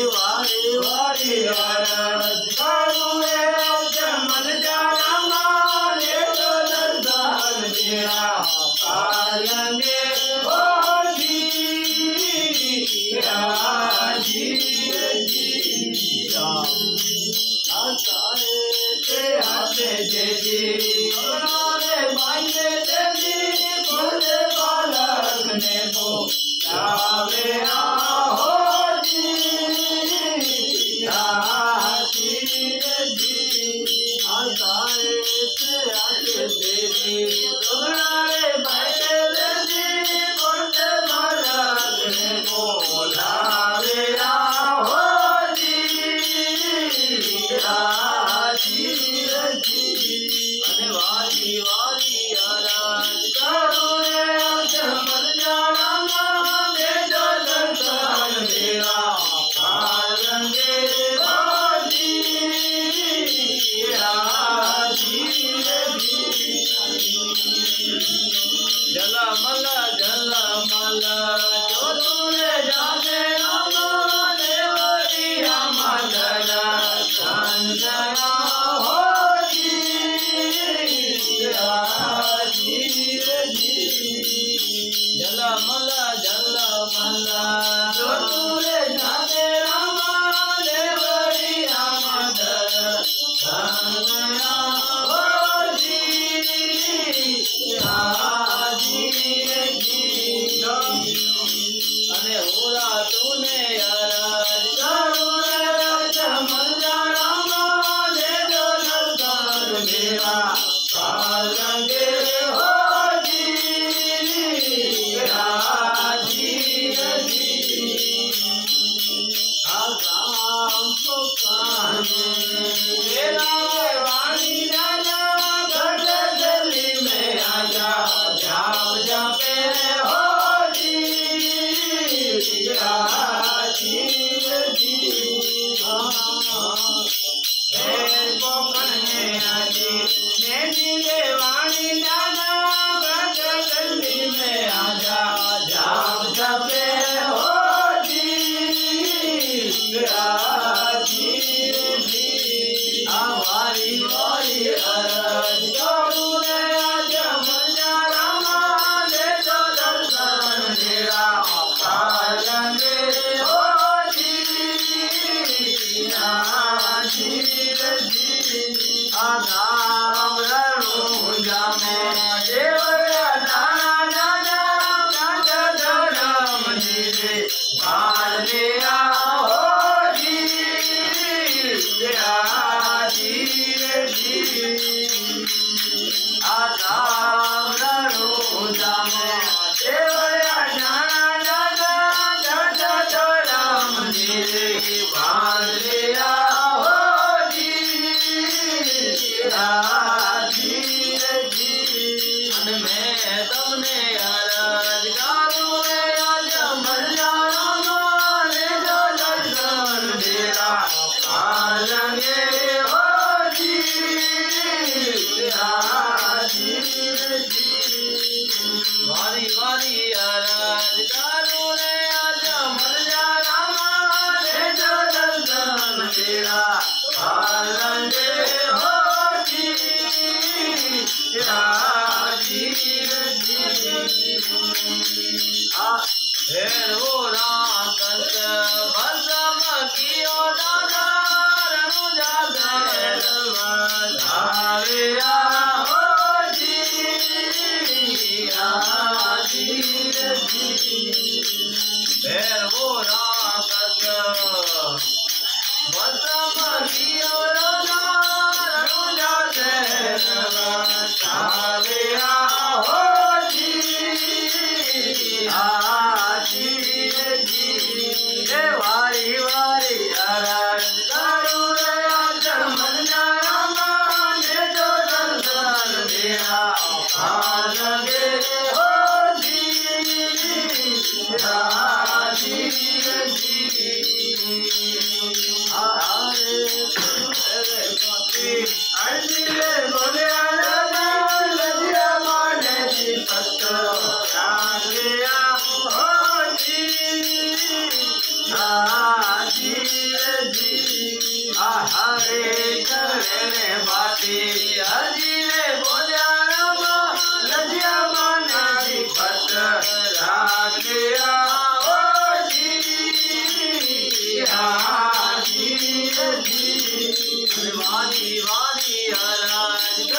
वारी वारी अरज करूँ चमन जाना माने तो दर्शन तेरा पालेंगे ओ जी आते जी मांगे देवी बोले बालक ने को लावे हो जी आते देवी तुम्हारे बैठे देवी बोले बालक ने को लावे हो जी वाली वाली अरज करूँ चमन जाना माने जो दर्शन मेरा पालेंगे जलमल जलमल जो तूने जाने माने वरिया मदन संजना हो जलमल जलमल जो तूने जाने माने वरिया मदन संजना हो अने होरा तूने अरज करूँ चमन जाना माने जो दर्शन मेरा पालेंगे हो जी आगाम पुकारे मेरा वाणी राजा घट गली में आजा जाप जापे हो जी पोखर में आजी मेरी वाणी राजा घट गली में आजा जाप जापे हो जी वारी वारी अरज करूँ चमन जाना माने जो दर्शन मेरा पालेंगे हो जी आगाम रणुजा में देवया जाना जाना जाना धर्म जी बाल लिया हो जी आगाम रणुजा में देवया जाना जाना जाना धर्म जी बाल लिया हो जी मैं तुमने अरज करूँ चमन जाना माने जो दर्शन मेरा पालेंगे हो जी वारी वारी अरज करूँ चमन जाना माने जो दर्शन मेरा पालेंगे हो जी भेड़ो राकस भस्म कियो दादा रणुजा धारिया हो जी भेड़ो राकस भस्म कियो दादा रणुजा धारिया हो जी वारी वारी अरज करूँ चमन जाना माने जो दर्शन मेरा पालेंगे हो जी हरे राते हजी रे बोलिया राम लजिया माना जी पत राते आओ जी हाजी जी वाली वाली हराज